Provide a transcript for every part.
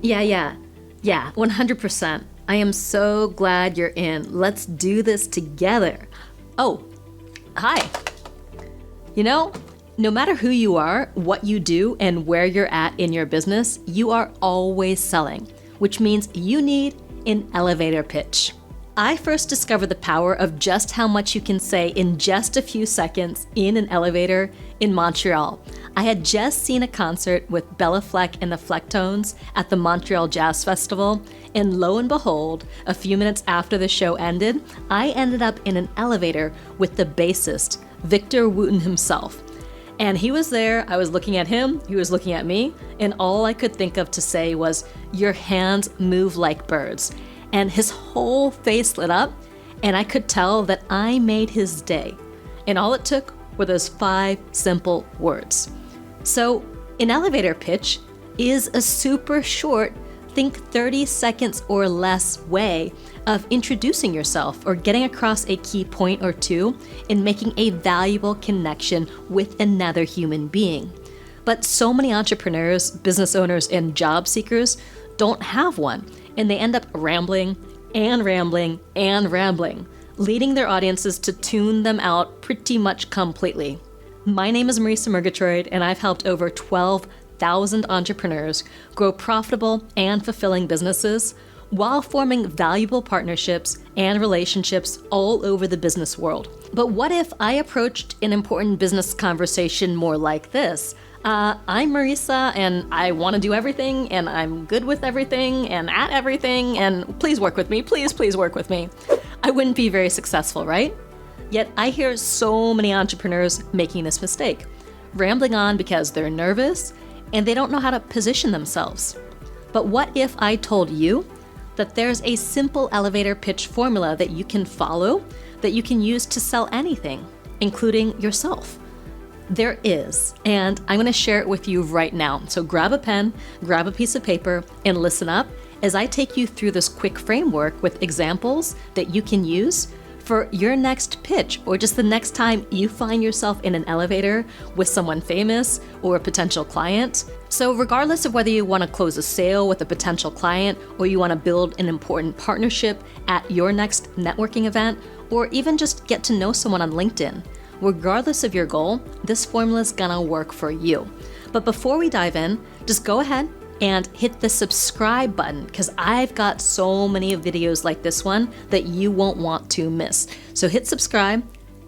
Yeah, 100%. I am so glad you're in. Let's do this together. Oh, hi. You know, no matter who you are, what you do, and where you're at in your business, you are always selling, which means you need an elevator pitch. I first discovered the power of just how much you can say in just a few seconds in an elevator in Montreal. I had just seen a concert with Bella Fleck and the Flecktones at the Montreal Jazz Festival, and lo and behold, a few minutes after the show ended, I ended up in an elevator with the bassist, Victor Wooten himself. And he was there, I was looking at him, he was looking at me, and all I could think of to say was, "Your hands move like birds." And his whole face lit up, and I could tell that I made his day. And all it took were those 5 simple words. So an elevator pitch is a super short, think 30 seconds or less way of introducing yourself or getting across a key point or two and making a valuable connection with another human being. But so many entrepreneurs, business owners, and job seekers don't have one, and they end up rambling and rambling and rambling, leading their audiences to tune them out pretty much completely. My name is Marisa Murgatroyd, and I've helped over 12,000 entrepreneurs grow profitable and fulfilling businesses while forming valuable partnerships and relationships all over the business world. But what if I approached an important business conversation more like this? I'm Marisa, and I want to do everything, and I'm good with everything, and at everything, and please work with me, please work with me. I wouldn't be very successful, right? Yet I hear so many entrepreneurs making this mistake, rambling on because they're nervous, and they don't know how to position themselves. But what if I told you that there's a simple elevator pitch formula that you can follow, that you can use to sell anything, including yourself? There is, and I'm going to share it with you right now. So grab a pen, grab a piece of paper, and listen up as I take you through this quick framework with examples that you can use for your next pitch, or just the next time you find yourself in an elevator with someone famous or a potential client. So regardless of whether you want to close a sale with a potential client, or you want to build an important partnership at your next networking event, or even just get to know someone on LinkedIn, regardless of your goal, this formula is gonna work for you. But before we dive in, just go ahead and hit the subscribe button, because I've got so many videos like this one that you won't want to miss. So hit subscribe,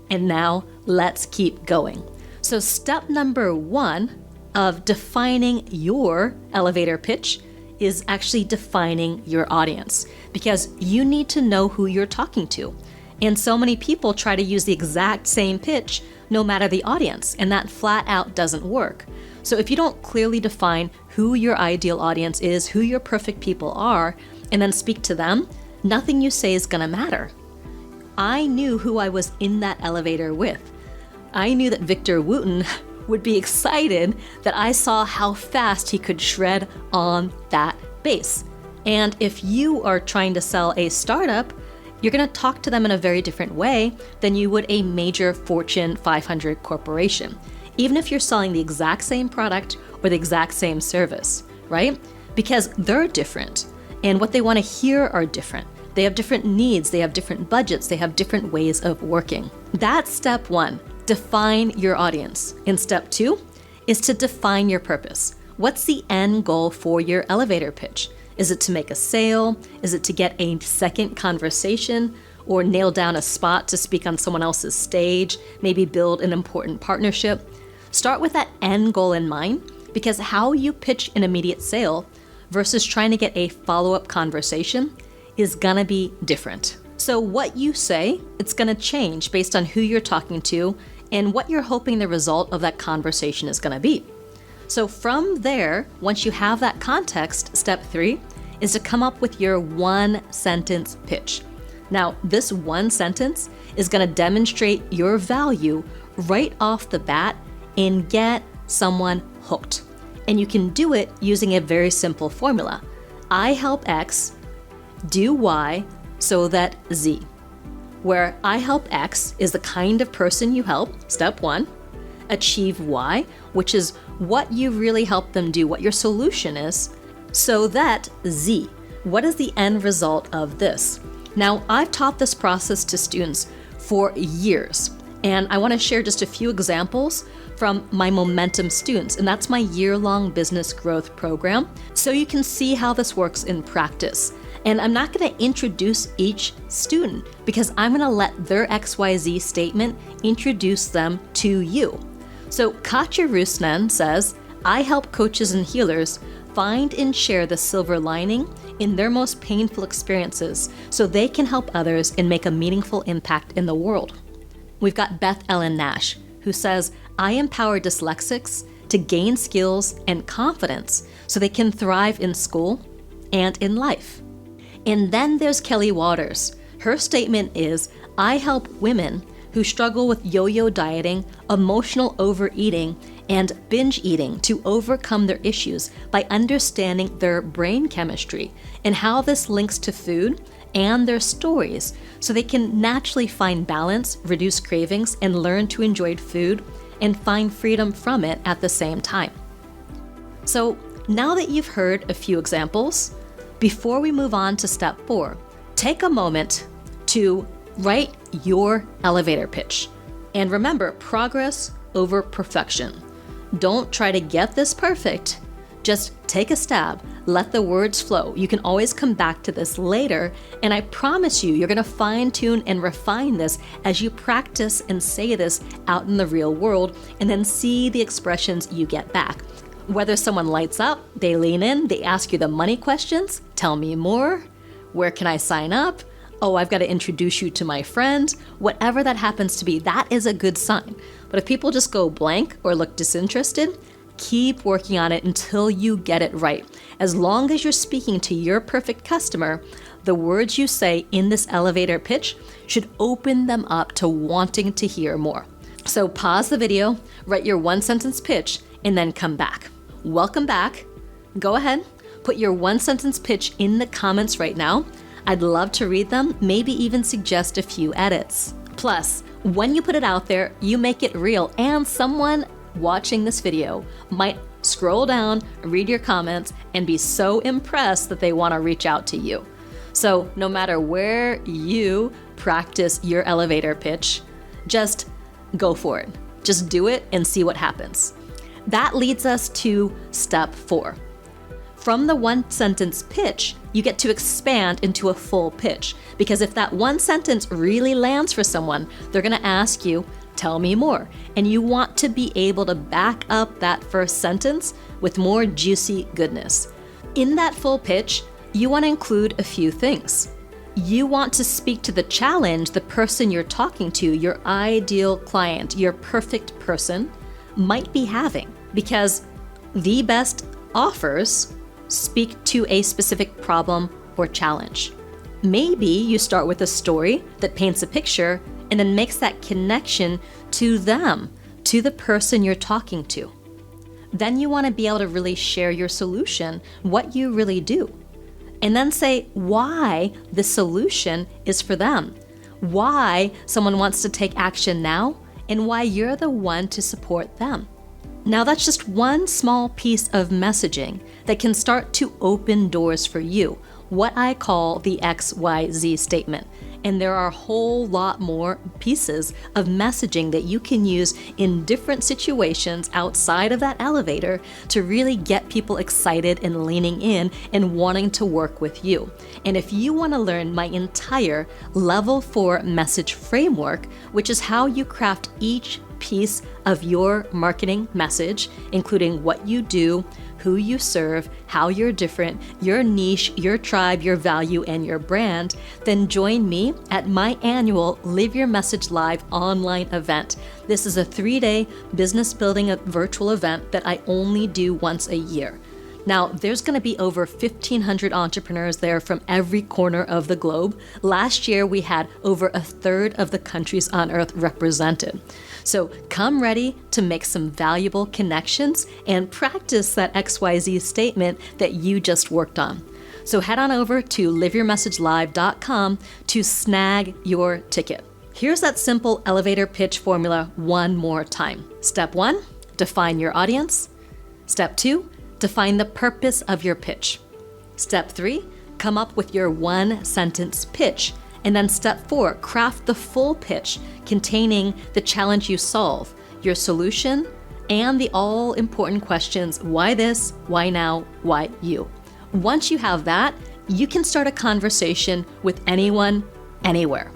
and now let's keep going. So step number 1 of defining your elevator pitch is actually defining your audience, because you need to know who you're talking to. And so many people try to use the exact same pitch no matter the audience, and that flat out doesn't work. So if you don't clearly define who your ideal audience is, who your perfect people are, and then speak to them, nothing you say is gonna matter. I knew who I was in that elevator with. I knew that Victor Wooten would be excited that I saw how fast he could shred on that bass. And if you are trying to sell a startup, you're going to talk to them in a very different way than you would a major Fortune 500 corporation, even if you're selling the exact same product or the exact same service, right? Because they're different, and what they want to hear are different. They have different needs, they have different budgets, they have different ways of working. That's step 1, define your audience. And step 2 is to define your purpose. What's the end goal for your elevator pitch? Is it to make a sale? Is it to get a second conversation, or nail down a spot to speak on someone else's stage, maybe build an important partnership? Start with that end goal in mind, because how you pitch an immediate sale versus trying to get a follow-up conversation is gonna be different. So what you say, it's gonna change based on who you're talking to and what you're hoping the result of that conversation is gonna be. So from there, once you have that context, step 3 is to come up with your 1-sentence pitch. Now, this 1 sentence is going to demonstrate your value right off the bat and get someone hooked. And you can do it using a very simple formula. I help X do Y so that Z, where I help X is the kind of person you help, step 1, achieve Y, which is what you really help them do, what your solution is, So that Z, what is the end result of this? Now, I've taught this process to students for years, and I want to share just a few examples from my Momentum students, and that's my year-long business growth program, so you can see how this works in practice. And I'm not going to introduce each student because I'm going to let their XYZ statement introduce them to you. So Katja Rusnen says, I help coaches and healers find and share the silver lining in their most painful experiences so they can help others and make a meaningful impact in the world. We've got Beth Ellen Nash, who says, I empower dyslexics to gain skills and confidence so they can thrive in school and in life. And then there's Kelly Waters. Her statement is, I help women who struggle with yo-yo dieting, emotional overeating, and binge eating to overcome their issues by understanding their brain chemistry and how this links to food and their stories so they can naturally find balance, reduce cravings, and learn to enjoy food and find freedom from it at the same time. So now that you've heard a few examples, before we move on to step 4, take a moment to write your elevator pitch. And remember, progress over perfection. Don't try to get this perfect. Just take a stab, let the words flow. You can always come back to this later, and I promise you're gonna fine tune and refine this as you practice and say this out in the real world, and then see the expressions you get back. Whether someone lights up, they lean in, they ask you the money questions, tell me more, where can I sign up? Oh, I've got to introduce you to my friend. Whatever that happens to be, that is a good sign. But if people just go blank or look disinterested, keep working on it until you get it right. As long as you're speaking to your perfect customer, the words you say in this elevator pitch should open them up to wanting to hear more. So pause the video, write your 1-sentence pitch, and then come back. Welcome back. Go ahead, put your 1-sentence pitch in the comments right now. I'd love to read them, maybe even suggest a few edits. Plus, when you put it out there, you make it real, and someone watching this video might scroll down, read your comments, and be so impressed that they want to reach out to you. So no matter where you practice your elevator pitch, just go for it. Just do it and see what happens. That leads us to step 4. From the 1-sentence pitch, you get to expand into a full pitch, because if that 1 sentence really lands for someone, they're going to ask you, tell me more. And you want to be able to back up that first sentence with more juicy goodness. In that full pitch, you want to include a few things. You want to speak to the challenge the person you're talking to, your ideal client, your perfect person, might be having, because the best offers speak to a specific problem or challenge. Maybe you start with a story that paints a picture and then makes that connection to them, to the person you're talking to. Then you want to be able to really share your solution, what you really do, and then say why the solution is for them, why someone wants to take action now, and why you're the one to support them. Now that's just one small piece of messaging that can start to open doors for you, what I call the XYZ statement. And there are a whole lot more pieces of messaging that you can use in different situations outside of that elevator to really get people excited and leaning in and wanting to work with you. And if you want to learn my entire Level 4 message framework, which is how you craft each piece of your marketing message, including what you do, who you serve, how you're different, your niche, your tribe, your value, and your brand, then join me at my annual Live Your Message Live online event. This is a 3-day business building virtual event that I only do once a year. Now, there's going to be over 1,500 entrepreneurs there from every corner of the globe. Last year, we had over a third of the countries on earth represented. So come ready to make some valuable connections and practice that XYZ statement that you just worked on. So head on over to liveyourmessagelive.com to snag your ticket. Here's that simple elevator pitch formula one more time. Step 1, define your audience. Step 2, define the purpose of your pitch. Step 3, come up with your one-sentence pitch. And then step 4, craft the full pitch containing the challenge you solve, your solution, and the all-important questions, why this, why now, why you. Once you have that, you can start a conversation with anyone, anywhere.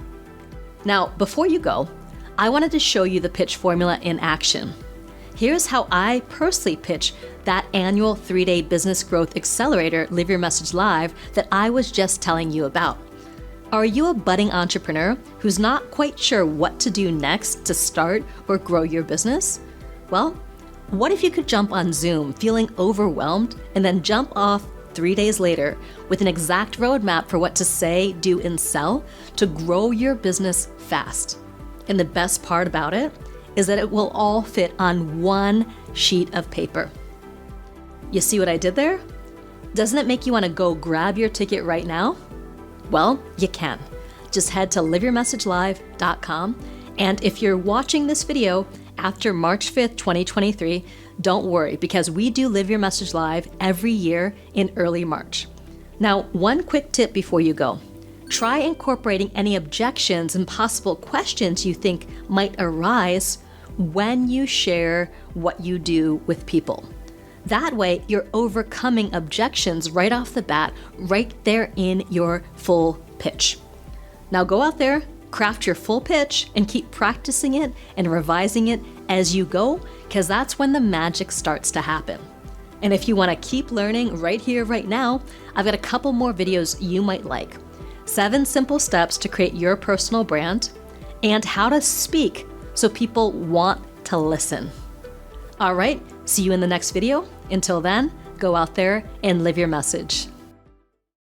Now, before you go, I wanted to show you the pitch formula in action. Here's how I personally pitch that annual 3-day business growth accelerator, Live Your Message Live, that I was just telling you about. Are you a budding entrepreneur who's not quite sure what to do next to start or grow your business? Well, what if you could jump on Zoom feeling overwhelmed and then jump off 3 days later with an exact roadmap for what to say, do, and sell to grow your business fast? And the best part about it is that it will all fit on one sheet of paper. You see what I did there? Doesn't it make you want to go grab your ticket right now? Well, you can. Just head to liveyourmessagelive.com. And if you're watching this video after March 5th, 2023, don't worry, because we do Live Your Message Live every year in early March. Now, one quick tip before you go. Try incorporating any objections and possible questions you think might arise when you share what you do with people. That way, you're overcoming objections right off the bat, right there in your full pitch. Now go out there, craft your full pitch, and keep practicing it and revising it as you go, because that's when the magic starts to happen. And if you want to keep learning right here, right now, I've got a couple more videos you might like. 7 simple steps to create your personal brand, and how to speak so people want to listen. All right, see you in the next video. Until then, go out there and live your message.